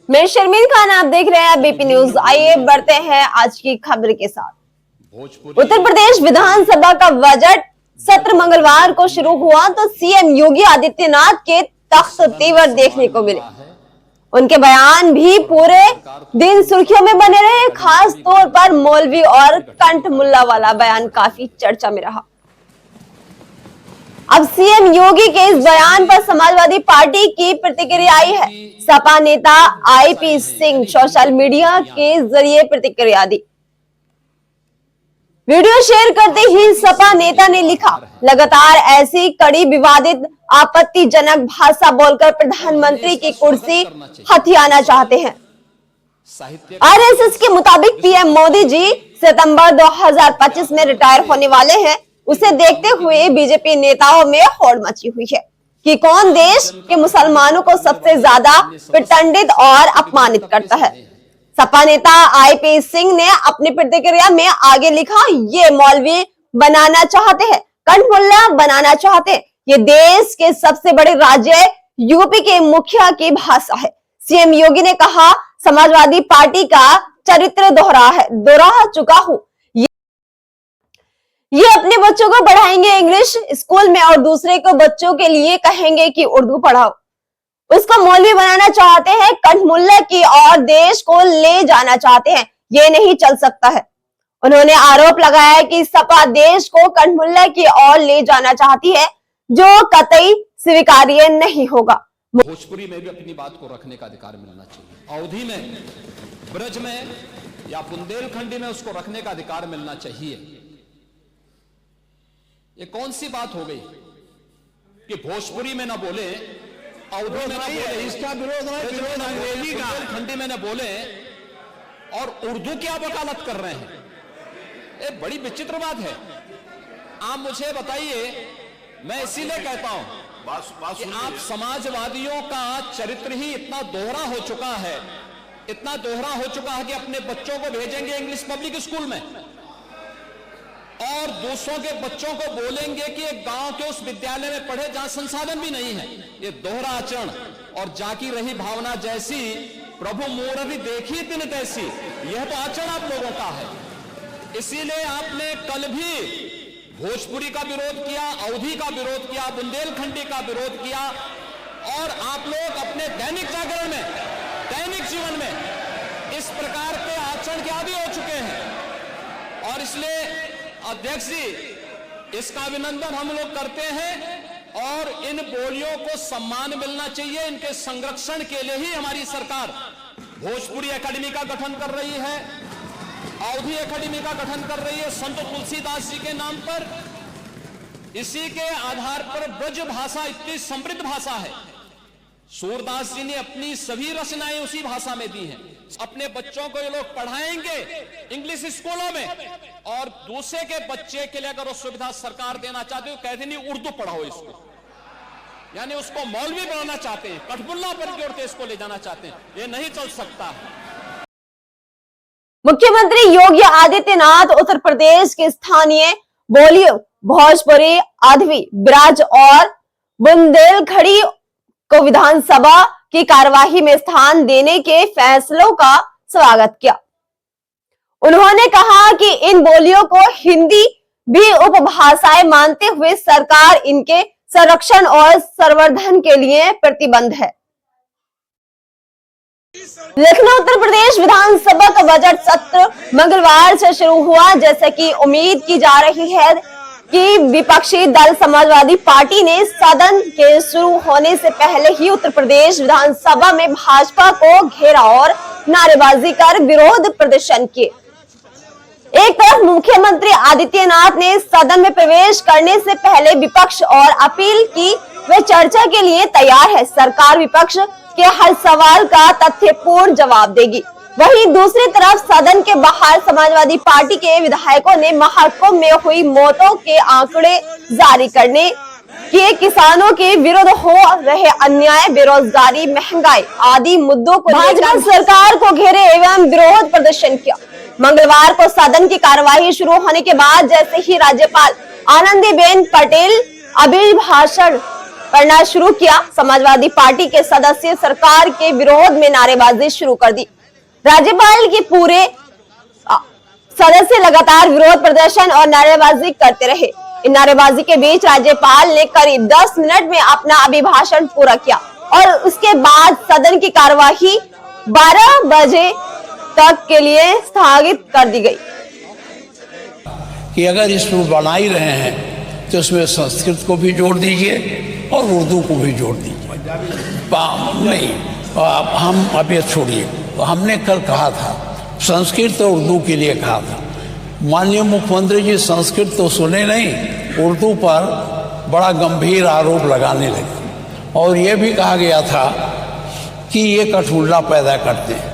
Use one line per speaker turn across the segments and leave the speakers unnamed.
मैं शर्मीन खान, आप देख रहे हैं बीपी न्यूज। आइए बढ़ते हैं आज की खबर के साथ। उत्तर प्रदेश विधानसभा का बजट सत्र मंगलवार को शुरू हुआ तो सीएम योगी आदित्यनाथ के तख्त तेवर देखने को मिले। उनके बयान भी पूरे दिन सुर्खियों में बने रहे। खास तौर पर मौलवी और कंठ मुल्ला वाला बयान काफी चर्चा में रहा। अब सीएम योगी के इस बयान पर समाजवादी पार्टी की प्रतिक्रिया आई है। सपा नेता आईपी सिंह सोशल मीडिया के जरिए प्रतिक्रिया दी। वीडियो शेयर करते ही सपा नेता ने लिखा, लगातार ऐसी कड़ी विवादित आपत्तिजनक भाषा बोलकर प्रधानमंत्री की कुर्सी हथियाना चाहते हैं। आरएसएस के मुताबिक पीएम मोदी जी सितंबर 2025 में रिटायर होने वाले हैं। उसे देखते हुए बीजेपी नेताओं में होड़ मची हुई है कि कौन देश के मुसलमानों को सबसे ज्यादा वितंडित और अपमानित करता है। सपा नेता आईपी सिंह ने अपनी प्रतिक्रिया में आगे लिखा, ये मौलवी बनाना चाहते हैं, कंठमुल्ला बनाना चाहते हैं। ये देश के सबसे बड़े राज्य यूपी के मुखिया की भाषा है। सीएम योगी ने कहा, समाजवादी पार्टी का चरित्र दोहरा चुका हूं। ये अपने बच्चों को पढ़ाएंगे इंग्लिश स्कूल में और दूसरे को बच्चों के लिए कहेंगे कि उर्दू पढ़ाओ। उसको मौलवी बनाना चाहते हैं, कंठमुल्ला की और देश को ले जाना चाहते हैं। ये नहीं चल सकता है। उन्होंने आरोप लगाया कि सपा देश को कंठमुल्ला की ओर ले जाना चाहती है, जो कतई स्वीकार्य नहीं होगा।
भोजपुरी में भी अपनी बात को रखने का अधिकार मिलना चाहिए। अवधी में, ब्रज में या बुंदेलखंडी में उसको रखने का अधिकार मिलना चाहिए। ये कौन सी बात हो गई कि भोजपुरी में ना बोले, अवधी में ना बोले, इसका विरोध अंग्रेजी का, बुंदेलखंडी में ना बोले और उर्दू क्या वकालत कर रहे हैं। ये बड़ी विचित्र बात है। आप मुझे बताइए, मैं इसीलिए कहता हूं कि आप समाजवादियों का चरित्र ही इतना दोहरा हो चुका है, इतना दोहरा हो चुका है कि अपने बच्चों को भेजेंगे इंग्लिश पब्लिक स्कूल में और दूसरों के बच्चों को बोलेंगे कि एक गांव के उस विद्यालय में पढ़े जहां संसाधन भी नहीं है। ये दोहरा आचरण और जाकी रही भावना जैसी प्रभु मूर्ति देखी तिन तैसी, यह तो आचरण आप लोगों का है। इसीलिए आपने कल भी भोजपुरी का विरोध किया, अवधी का विरोध किया, बुंदेलखंडी का विरोध किया और आप लोग अपने दैनिक जागरण में, दैनिक जीवन में इस प्रकार के आचरण के आदी हो चुके हैं। और इसलिए अध्यक्ष जी, इसका अभिनंदन हम लोग करते हैं और इन बोलियों को सम्मान मिलना चाहिए। इनके संरक्षण के लिए ही हमारी सरकार भोजपुरी एकेडमी का गठन कर रही है, अवधी एकेडमी का गठन कर रही है संत तुलसीदास जी के नाम पर। इसी के आधार पर ब्रज भाषा इतनी समृद्ध भाषा है। सूरदास जी ने अपनी सभी रचनाएं उसी भाषा में दी हैं। अपने बच्चों को ये लोग पढ़ाएंगे इंग्लिश स्कूलों में और दूसरे के बच्चे के लिए अगर वो सुविधा सरकार देना चाहते हो, कहते नहीं उर्दू पढ़ाओ इसको, यानी उसको मौलवी बनाना चाहते हैं, कठमुल्ला पर की ओर इसको ले जाना चाहते हैं। ये नहीं चल सकता है।
मुख्यमंत्री योगी आदित्यनाथ उत्तर प्रदेश के स्थानीय बोलियों भोजपुरी, आधवी, ब्रज और बुंदेलखंडी को विधानसभा की कार्यवाही में स्थान देने के फैसलों का स्वागत किया। उन्होंने कहा कि इन बोलियों को हिंदी भी उपभाषाएं मानते हुए सरकार इनके संरक्षण और संवर्धन के लिए प्रतिबद्ध है। लखनऊ उत्तर प्रदेश विधानसभा का बजट सत्र मंगलवार से शुरू हुआ। जैसे कि उम्मीद की जा रही है कि विपक्षी दल समाजवादी पार्टी ने सदन के शुरू होने से पहले ही उत्तर प्रदेश विधानसभा में भाजपा को घेरा और नारेबाजी कर विरोध प्रदर्शन किए। एक तरफ मुख्यमंत्री आदित्यनाथ ने सदन में प्रवेश करने से पहले विपक्ष और अपील की वे चर्चा के लिए तैयार है, सरकार विपक्ष के हर सवाल का तथ्यपूर्ण जवाब देगी। वहीं दूसरी तरफ सदन के बाहर समाजवादी पार्टी के विधायकों ने महाकुंभ में हुई मौतों के आंकड़े जारी करने के, किसानों के विरुद्ध हो रहे अन्याय, बेरोजगारी, महंगाई आदि मुद्दों को भाजपा सरकार को घेरे एवं विरोध प्रदर्शन किया। मंगलवार को सदन की कार्यवाही शुरू होने के बाद जैसे ही राज्यपाल आनंदीबेन पटेल अभिभाषण पढ़ना शुरू किया। समाजवादी पार्टी के सदस्य सरकार के विरोध में नारेबाजी शुरू कर दी। राज्यपाल के पूरे सदस्य लगातार विरोध प्रदर्शन और नारेबाजी करते रहे। इन नारेबाजी के बीच राज्यपाल ने करीब 10 मिनट में अपना अभिभाषण पूरा किया और उसके बाद सदन की कार्यवाही 12 बजे तक के लिए स्थगित कर दी गई।
कि अगर इसमें बना ही रहे हैं तो उसमें संस्कृत को भी जोड़ दीजिए और उर्दू को भी जोड़ दीजिए। नहीं, हम अब ये छोड़िए। तो हमने कल कहा था संस्कृत और उर्दू के लिए कहा था। माननीय मुख्यमंत्री जी संस्कृत तो सुने नहीं, उर्दू पर बड़ा गंभीर आरोप लगाने लगे और ये भी कहा गया था कि ये कठपुतला पैदा करते हैं।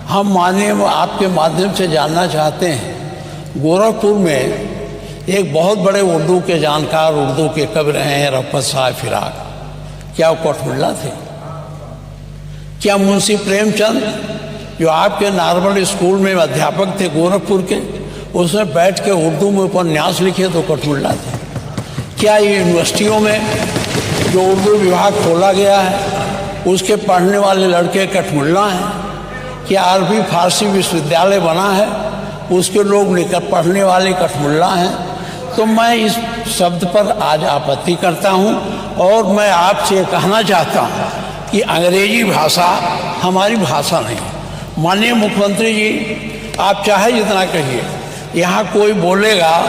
हम माननीय आपके माध्यम से जानना चाहते हैं, गोरखपुर में एक बहुत बड़े उर्दू के जानकार, उर्दू के कवि रहे हैं रफ़त साहब फिराक। क्या वो कठपुतला थे? क्या मुंशी प्रेमचंद जो आपके नार्मल स्कूल में अध्यापक थे गोरखपुर के, उसमें बैठ के उर्दू में उपन्यास लिखे तो कठपुतला थे? क्या यूनिवर्सिटियों में जो उर्दू विभाग खोला गया है उसके पढ़ने वाले लड़के कठपुतला हैं? क्या अरबी फारसी विश्वविद्यालय बना है उसके लोग लेकर पढ़ने वाले कठपुतला हैं? तो मैं इस शब्द पर आज आपत्ति करता हूं और मैं आपसे कहना चाहता हूं कि अंग्रेजी भाषा हमारी भाषा नहीं। माननीय मुख्यमंत्री जी, आप चाहे जितना कहिए, यहाँ कोई बोलेगा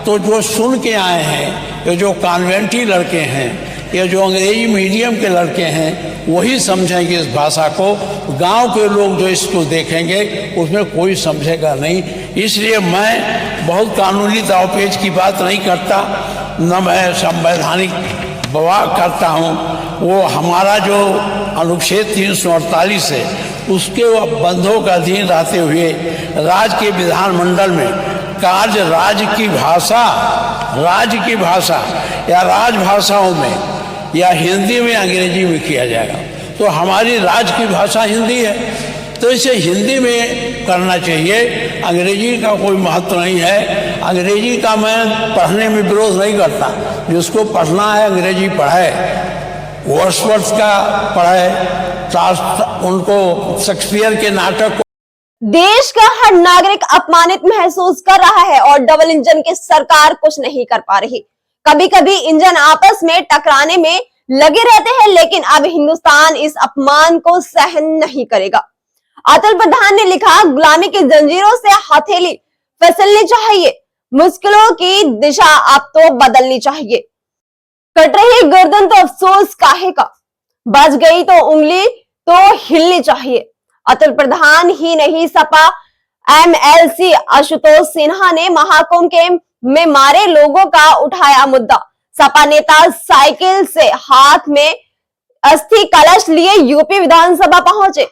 तो जो सुन के आए हैं, ये जो कॉन्वेंटी लड़के हैं, ये जो अंग्रेजी मीडियम के लड़के हैं, वही समझेंगे इस भाषा को। गांव के लोग जो इसको देखेंगे उसमें कोई समझेगा नहीं। इसलिए मैं बहुत कानूनी दावपेच की बात नहीं करता, न मैं संवैधानिक बवाल करता हूँ। वो हमारा जो अनुच्छेद 348 है उसके बंधों का अधीन रहते हुए राज्य के विधानमंडल में कार्य राज्य की भाषा या राजभाषाओं में या हिंदी में अंग्रेजी में किया जाएगा। तो हमारी राज्य की भाषा हिंदी है तो इसे हिंदी में करना चाहिए। अंग्रेजी का कोई महत्व नहीं है। अंग्रेजी का मैं पढ़ने में विरोध नहीं करता, जिसको पढ़ना है अंग्रेजी पढ़े, वर्ड्सवर्थ का पढ़े, उनको शेक्सपियर के नाटक।
देश का हर नागरिक अपमानित महसूस कर रहा है और डबल इंजन की सरकार कुछ नहीं कर पा रही। कभी कभी इंजन आपस में टकराने में लगे रहते हैं, लेकिन अब हिंदुस्तान इस अपमान को सहन नहीं करेगा। अतुल प्रधान ने लिखा, गुलामी की जंजीरों से हथेली फिसलनी चाहिए, मुश्किलों की दिशा अब तो बदलनी चाहिए। कट रही गर्दन तो अफसोस काहे का, बच गई तो उंगली तो हिलनी चाहिए। अतुल प्रधान ही नहीं, सपा एमएलसी आशुतोष सिन्हा ने महाकुंभ में मारे लोगों का उठाया मुद्दा। सपा नेता साइकिल से हाथ में अस्थि कलश लिए यूपी विधानसभा पहुंचे।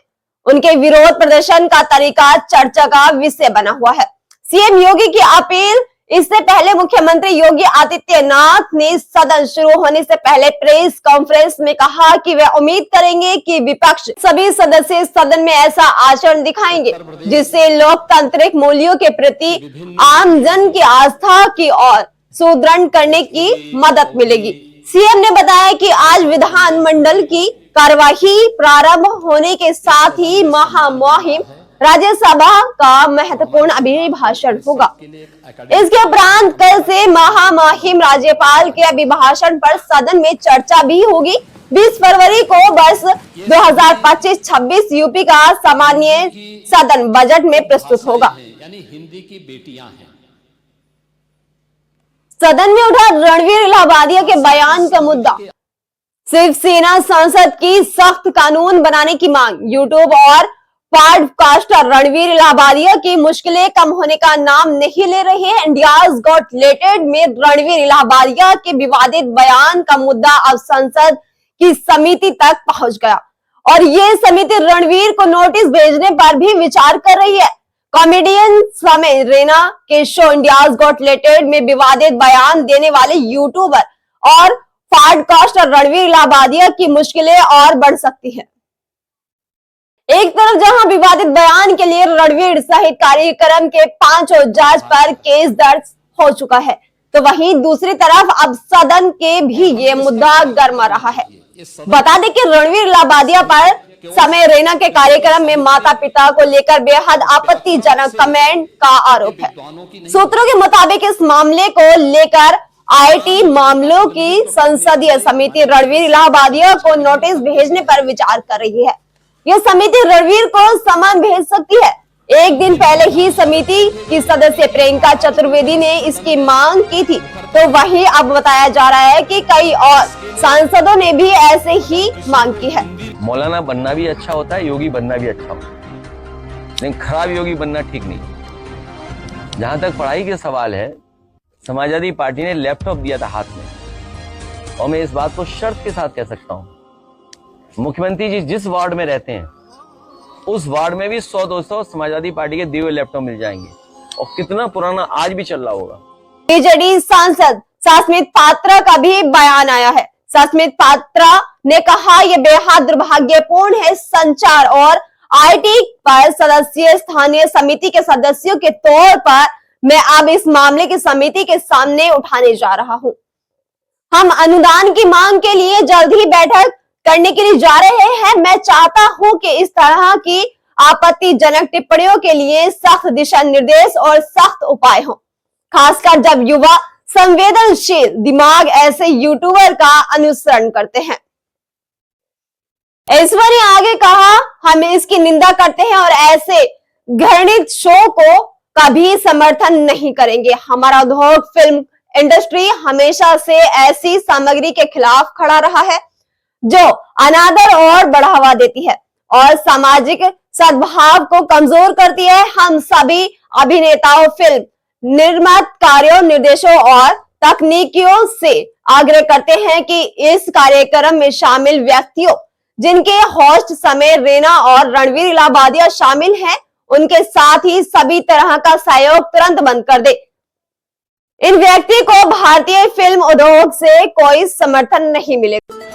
उनके विरोध प्रदर्शन का तरीका चर्चा का विषय बना हुआ है। सीएम योगी की अपील। इससे पहले मुख्यमंत्री योगी आदित्यनाथ ने सदन शुरू होने से पहले प्रेस कॉन्फ्रेंस में कहा कि वे उम्मीद करेंगे कि विपक्ष सभी सदस्य सदन में ऐसा आचरण दिखाएंगे जिससे लोकतांत्रिक मूल्यों के प्रति आम जन की आस्था की ओर सुदृढ़ करने की मदद मिलेगी। सीएम ने बताया कि आज विधानमंडल की कार्यवाही प्रारंभ होने के साथ ही महामहिम राज्यसभा का महत्वपूर्ण अभिभाषण होगा। इसके उपरांत कल से महामहिम राज्यपाल के अभिभाषण पर सदन में चर्चा भी होगी। 20 फरवरी को वर्ष 2025-26 यूपी का सामान्य सदन बजट में प्रस्तुत होगा।
यानी हिंदी की बेटियां हैं।
सदन में उठा रणवीर इलाहाबादिया के बयान का मुद्दा। शिवसेना सांसद की सख्त कानून बनाने की मांग। यूट्यूब और पॉडकास्टर रणवीर इलाहाबादिया की मुश्किलें कम होने का नाम नहीं ले रही है। इंडियाज गॉट लेटेड में रणवीर इलाहाबादिया के विवादित बयान का मुद्दा अब संसद की समिति तक पहुंच गया और ये समिति रणवीर को नोटिस भेजने पर भी विचार कर रही है। कॉमेडियन समय रैना के शो इंडियाज गॉट लेटेड में विवादित बयान देने वाले यूट्यूबर और पॉडकास्टर रणवीर इलाहाबादिया की मुश्किलें और बढ़ सकती है। एक तरफ जहां विवादित बयान के लिए रणवीर सहित कार्यक्रम के 5 जज पर केस दर्ज हो चुका है, तो वहीं दूसरी तरफ अब सदन के भी ये मुद्दा गर्मा रहा है। बता दें कि रणवीर इलाहाबादिया पर समय रैना के कार्यक्रम में माता पिता को लेकर बेहद आपत्तिजनक कमेंट का आरोप है। सूत्रों के मुताबिक इस मामले को लेकर आईटी मामलों की संसदीय समिति रणवीर इलाहाबादिया को नोटिस भेजने पर विचार कर रही है। यह समिति रणवीर को समन भेज सकती है। एक दिन पहले ही समिति की सदस्य प्रियंका चतुर्वेदी ने इसकी मांग की थी, तो वहीं अब बताया जा रहा है कि कई और सांसदों ने भी ऐसे ही मांग की है।
मौलाना बनना भी अच्छा होता है, योगी बनना भी अच्छा होता है, लेकिन खराब योगी बनना ठीक नहीं। जहां तक पढ़ाई के सवाल है, समाजवादी पार्टी ने लैपटॉप दिया था हाथ में, और मैं इस बात को शर्त के साथ कह सकता हूं, मुख्यमंत्री जी जिस वार्ड में रहते हैं उस वार्ड में भी 100-200 समाजवादी पार्टी के दिए हुए लैपटॉप मिल जाएंगे, और कितना पुराना आज भी चल रहा होगा।
बीजेडी सांसद सस्मित पात्रा का भी बयान आया है। सस्मित पात्रा ने कहा, यह बेहद दुर्भाग्यपूर्ण है। संचार और आईटी पर सदस्य स्थानीय समिति के सदस्यों के तौर पर मैं अब इस मामले की समिति के सामने उठाने जा रहा हूं। हम अनुदान की मांग के लिए जल्द ही बैठक करने के लिए जा रहे हैं। मैं चाहता हूं कि इस तरह की आपत्तिजनक टिप्पणियों के लिए सख्त दिशा निर्देश और सख्त उपाय हो, खासकर जब युवा संवेदनशील दिमाग ऐसे यूट्यूबर का अनुसरण करते हैं। ईश्वर ने आगे कहा, हम इसकी निंदा करते हैं और ऐसे घृणित शो को कभी समर्थन नहीं करेंगे। हमारा उद्योग फिल्म इंडस्ट्री हमेशा से ऐसी सामग्री के खिलाफ खड़ा रहा है जो अनादर और बढ़ावा देती है और सामाजिक सद्भाव को कमजोर करती है। हम सभी अभिनेताओं, फिल्म निर्माताकारों, निर्देशकों और तकनीकियों से आग्रह करते हैं कि इस कार्यक्रम में शामिल व्यक्तियों, जिनके होस्ट समय रैना और रणवीर इलाहाबादिया शामिल हैं, उनके साथ ही सभी तरह का सहयोग तुरंत बंद कर दे। इन व्यक्ति को भारतीय फिल्म उद्योग से कोई समर्थन नहीं मिलेगा।